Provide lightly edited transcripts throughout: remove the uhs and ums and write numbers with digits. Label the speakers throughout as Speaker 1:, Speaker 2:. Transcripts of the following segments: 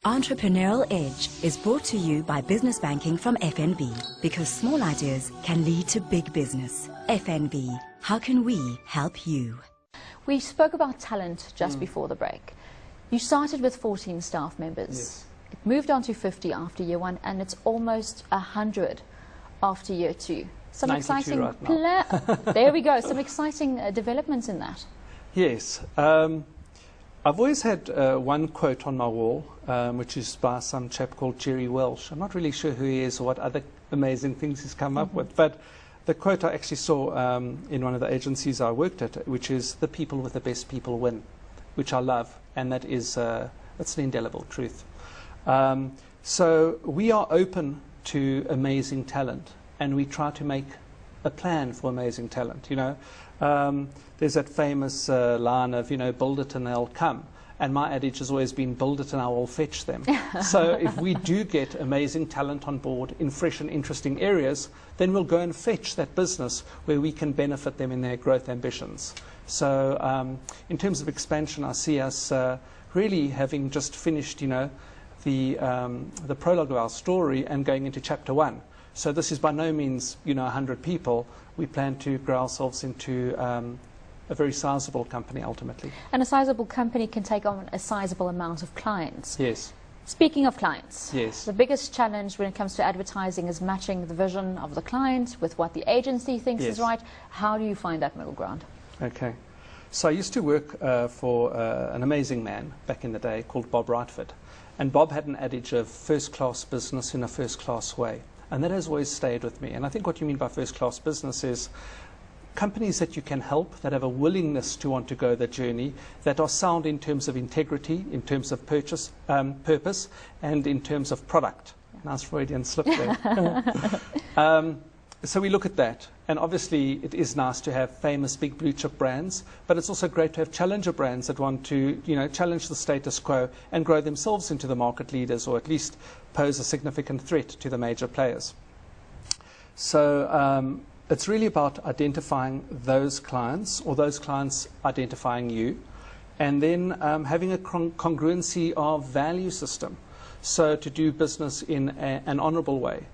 Speaker 1: Entrepreneurial Edge is brought to you by Business Banking from FNB, because small ideas can lead to big business. FNB, how can we help you?
Speaker 2: We spoke about talent just before the break. You started with 14 staff members.
Speaker 3: Yes.
Speaker 2: It moved on to 50 after year one, and it's almost 100 after year two. Some
Speaker 3: 92
Speaker 2: exciting
Speaker 3: right now.
Speaker 2: there we go. Some exciting developments in that.
Speaker 3: Yes. I've always had one quote on my wall, which is by some chap called Jerry Welsh. I'm not really sure who he is or what other amazing things he's come up with, but the quote I actually saw in one of the agencies I worked at, which is, "The people with the best people win," which I love, and that is that's an indelible truth. So we are open to amazing talent, and we try to make a plan for amazing talent. You know, there's that famous line of, you know, build it and they'll come. And my adage has always been, build it and I will fetch them. So if we do get amazing talent on board in fresh and interesting areas, then we'll go and fetch that business where we can benefit them in their growth ambitions. So in terms of expansion, I see us really having just finished, you know, the prologue of our story and going into chapter 1. So this is by no means, you know, 100 people. We plan to grow ourselves into a very sizable company ultimately.
Speaker 2: And a sizable company can take on a sizable amount of clients.
Speaker 3: Yes.
Speaker 2: Speaking of clients,
Speaker 3: yes,
Speaker 2: the biggest challenge when it comes to advertising is matching the vision of the client with what the agency thinks is right. How do you find that middle ground?
Speaker 3: Okay. So I used to work for an amazing man back in the day called Bob Rightford. And Bob had an adage of first-class business in a first-class way. And that has always stayed with me. And I think what you mean by first-class business is companies that you can help, that have a willingness to want to go the journey, that are sound in terms of integrity, in terms of purpose, and in terms of product. Nice Freudian slip there. So we look at that. And obviously it is nice to have famous big blue chip brands, but it's also great to have challenger brands that want to, you know, challenge the status quo and grow themselves into the market leaders, or at least pose a significant threat to the major players. So it's really about identifying those clients, or those clients identifying you, and then having a congruency of value system. So to do business in an honorable way.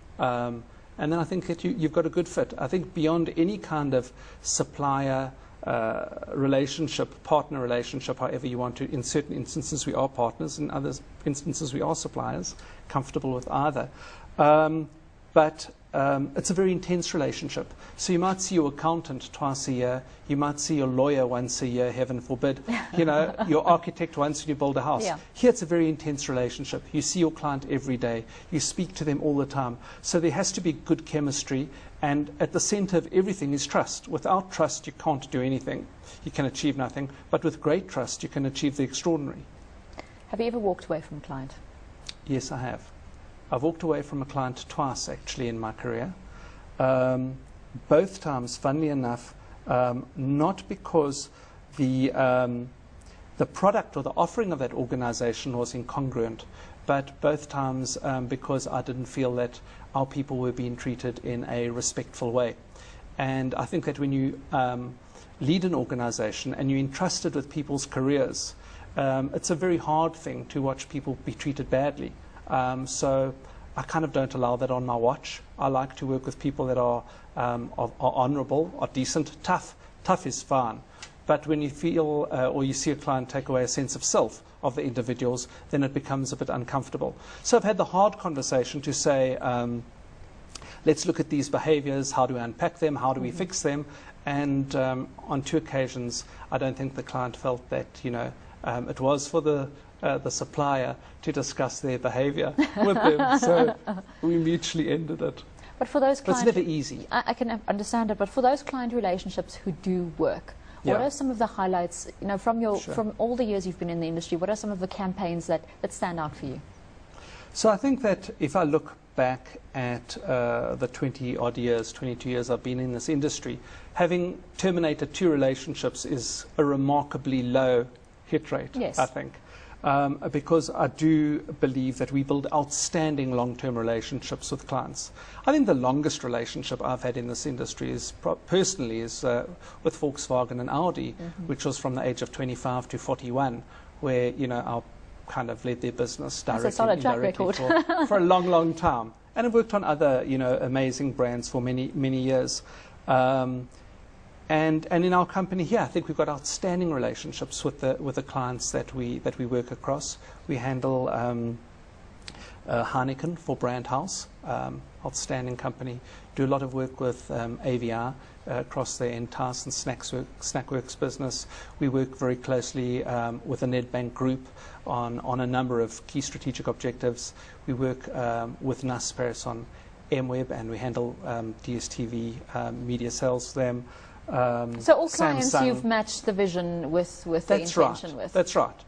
Speaker 3: And then I think that you've got a good fit. I think beyond any kind of supplier relationship, partner relationship, however you want to, in certain instances we are partners, in other instances we are suppliers, comfortable with either. But it's a very intense relationship. So you might see your accountant twice a year, you might see your lawyer once a year, heaven forbid, you know, your architect once when you build a house.
Speaker 2: Yeah.
Speaker 3: Here it's a very intense relationship. You see your client every day, you speak to them all the time. So there has to be good chemistry, and at the center of everything is trust. Without trust you can't do anything. You can achieve nothing, but with great trust you can achieve the extraordinary.
Speaker 2: Have you ever walked away from a client?
Speaker 3: Yes, I have. I've walked away from a client twice, actually, in my career. Both times, funnily enough, not because the product or the offering of that organization was incongruent, but both times because I didn't feel that our people were being treated in a respectful way. And I think that when you lead an organization and you're entrusted with people's careers, it's a very hard thing to watch people be treated badly. So I kind of don't allow that on my watch. I like to work with people that are honourable, are decent. Tough is fine. But when you feel or you see a client take away a sense of self of the individuals, then it becomes a bit uncomfortable. So I've had the hard conversation to say, let's look at these behaviours, how do we unpack them, how do we fix them? And on 2 occasions, I don't think the client felt that, you know, it was for the supplier to discuss their behaviour with them. So we mutually ended it.
Speaker 2: But for those clients,
Speaker 3: it's never easy.
Speaker 2: I can understand it, but for those client relationships who do work, what are some of the highlights, you know, from your from all the years you've been in the industry, what are some of the campaigns that stand out for you?
Speaker 3: So I think that if I look back at the 20-odd years, 22 years I've been in this industry, having terminated 2 relationships is a remarkably low hit rate, I think. Because I do believe that we build outstanding long-term relationships with clients. I think the longest relationship I've had in this industry is personally is with Volkswagen and Audi, which was from the age of 25 to 41, where, you know, our kind of led their business
Speaker 2: That's
Speaker 3: directly,
Speaker 2: a solid track
Speaker 3: indirectly
Speaker 2: record.
Speaker 3: for a long, long time. And I've worked on other, amazing brands for many, many years. And in our company here, I think we've got outstanding relationships with the clients that we work across. We handle Heineken for Brand House, outstanding company. Do a lot of work with AVR across the Entas and Snackworks business. We work very closely with the Nedbank Group on a number of key strategic objectives. We work with Naspers on MWeb, and we handle DSTV media sales for them.
Speaker 2: So all clients
Speaker 3: Samsung.
Speaker 2: you've matched the vision with the intention with.
Speaker 3: That's right.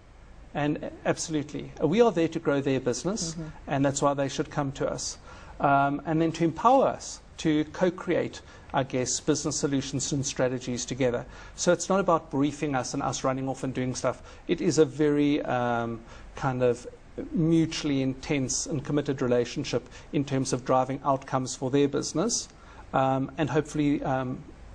Speaker 3: And absolutely. We are there to grow their business, and that's why they should come to us. And then to empower us to co-create, I guess, business solutions and strategies together. So it's not about briefing us and us running off and doing stuff. It is a very kind of mutually intense and committed relationship in terms of driving outcomes for their business, and hopefully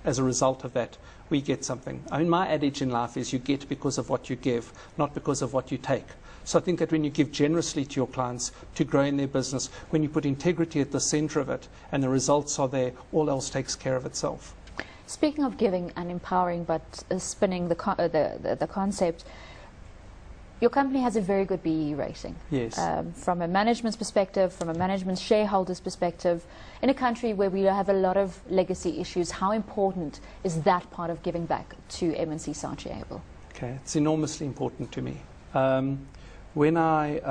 Speaker 3: as a result of that, we get something. I mean, my adage in life is you get because of what you give, not because of what you take. So I think that when you give generously to your clients to grow in their business, when you put integrity at the center of it and the results are there, all else takes care of itself.
Speaker 2: Speaking of giving and empowering, but spinning the concept, your company has a very good BE rating.
Speaker 3: Yes.
Speaker 2: From a management's perspective, from a management shareholder's perspective, in a country where we have a lot of legacy issues, how important is that part of giving back to MNC Saatchi Abel?
Speaker 3: Okay, it's enormously important to me. When I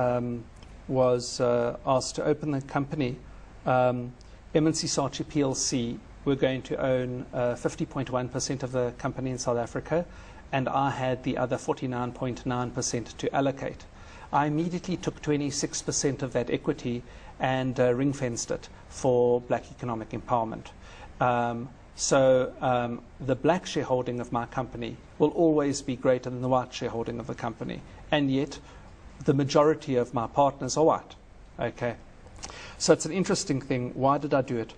Speaker 3: was asked to open the company, MNC Saatchi PLC were going to own 50.1% of the company in South Africa, and I had the other 49.9% to allocate. I immediately took 26% of that equity and ring-fenced it for black economic empowerment. So the black shareholding of my company will always be greater than the white shareholding of the company, and yet the majority of my partners are white. Okay, so it's an interesting thing. Why did I do it?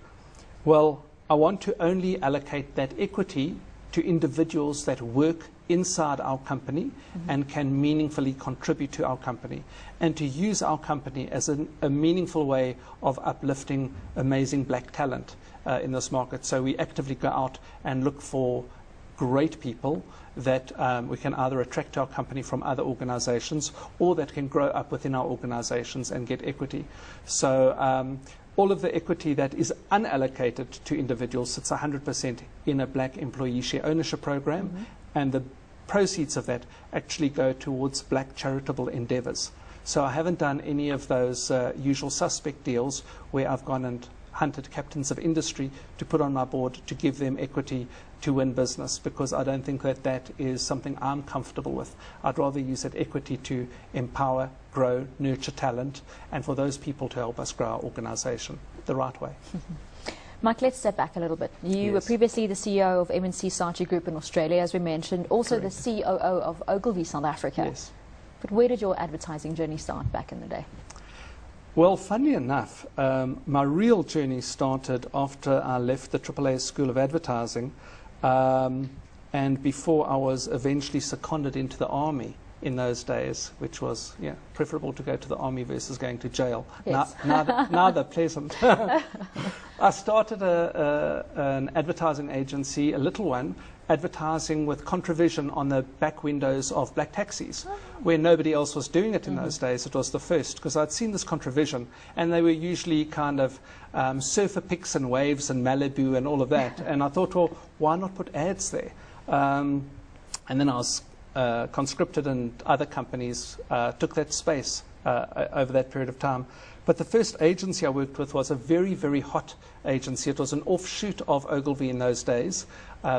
Speaker 3: Well, I want to only allocate that equity to individuals that work inside our company and can meaningfully contribute to our company, and to use our company as a meaningful way of uplifting amazing black talent in this market. So we actively go out and look for great people that we can either attract to our company from other organizations, or that can grow up within our organizations and get equity. So all of the equity that is unallocated to individuals sits 100% in a black employee share ownership program, and the proceeds of that actually go towards black charitable endeavors. So I haven't done any of those usual suspect deals where I've gone and hunted captains of industry to put on my board to give them equity to win business, because I don't think that that is something I'm comfortable with. I'd rather use that equity to empower, grow, nurture talent, and for those people to help us grow our organization the right way.
Speaker 2: Mike, let's step back a little bit. You were previously the CEO of MNC Saatchi Group in Australia, as we mentioned, also
Speaker 3: Correct.
Speaker 2: the COO of Ogilvy South Africa.
Speaker 3: Yes.
Speaker 2: But where did your advertising journey start back in the day?
Speaker 3: Well, funnily enough, my real journey started after I left the AAA School of Advertising, and before I was eventually seconded into the army in those days, which was preferable to go to the army versus going to jail.
Speaker 2: Yes.
Speaker 3: Neither pleasant. I started an advertising agency, a little one, advertising with Contravision on the back windows of black taxis, where nobody else was doing it in those days. It was the first, because I'd seen this Contravision, and they were usually kind of surfer pics and waves and Malibu and all of that. And I thought, well, why not put ads there? And then I was conscripted, and other companies took that space over that period of time. But the first agency I worked with was a very, very hot agency. It was an offshoot of Ogilvy in those days,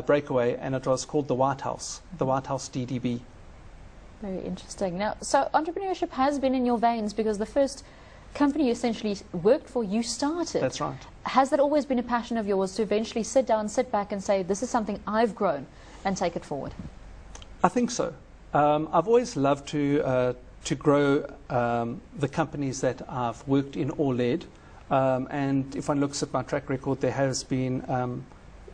Speaker 3: Breakaway, and it was called the White House DDB.
Speaker 2: Very interesting. Now, so entrepreneurship has been in your veins, because the first company you essentially worked for, you started.
Speaker 3: That's right.
Speaker 2: Has that always been a passion of yours, to eventually sit down, sit back and say, this is something I've grown, and take it forward? I
Speaker 3: think so. I've always loved to grow the companies that I've worked in or led. And if one looks at my track record, there has been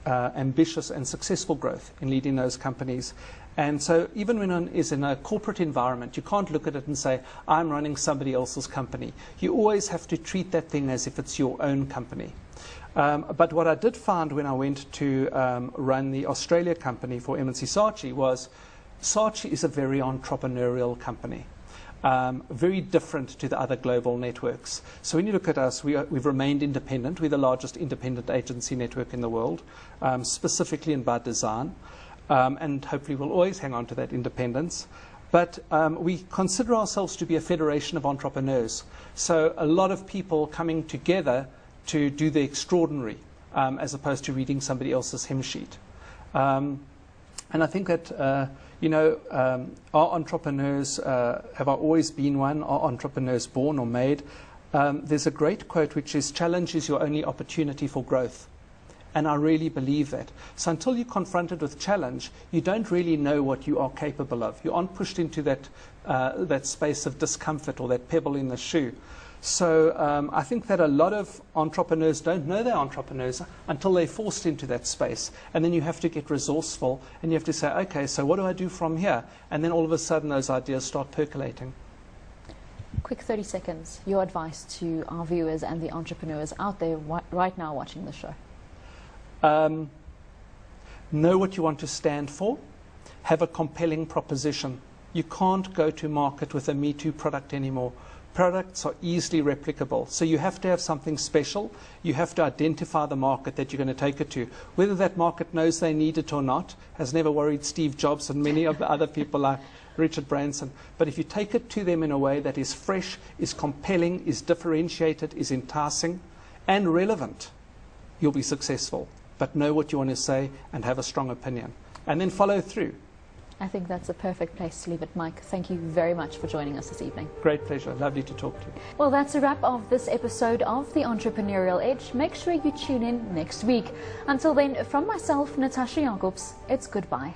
Speaker 3: ambitious and successful growth in leading those companies. And so even when one is in a corporate environment, you can't look at it and say, I'm running somebody else's company. You always have to treat that thing as if it's your own company. But what I did find when I went to run the Australia company for MNC Saatchi was Saatchi is a very entrepreneurial company. Very different to the other global networks. So when you look at us, we've remained independent. We're the largest independent agency network in the world, specifically and by design. And hopefully we'll always hang on to that independence. But we consider ourselves to be a federation of entrepreneurs. So a lot of people coming together to do the extraordinary, as opposed to reading somebody else's hymn sheet. And I think that, our entrepreneurs, have always been one, are entrepreneurs born or made. There's a great quote which is, challenge is your only opportunity for growth. And I really believe that. So until you're confronted with challenge, you don't really know what you are capable of. You aren't pushed into that space of discomfort or that pebble in the shoe. So I think that a lot of entrepreneurs don't know they're entrepreneurs until they're forced into that space. And then you have to get resourceful and you have to say, okay, so what do I do from here? And then all of a sudden those ideas start percolating.
Speaker 2: Quick 30 seconds, your advice to our viewers and the entrepreneurs out there right now watching the show.
Speaker 3: Know what you want to stand for. Have a compelling proposition. You can't go to market with a Me Too product anymore. Products are easily replicable. So you have to have something special. You have to identify the market that you're going to take it to. Whether that market knows they need it or not has never worried Steve Jobs and many of the other people like Richard Branson. But if you take it to them in a way that is fresh, is compelling, is differentiated, is enticing, and relevant, you'll be successful. But know what you want to say and have a strong opinion. And then follow through.
Speaker 2: I think that's a perfect place to leave it, Mike. Thank you very much for joining us this evening.
Speaker 3: Great pleasure. Lovely to talk to you.
Speaker 2: Well, that's a wrap of this episode of The Entrepreneurial Edge. Make sure you tune in next week. Until then, from myself, Natasha Jacobs, it's goodbye.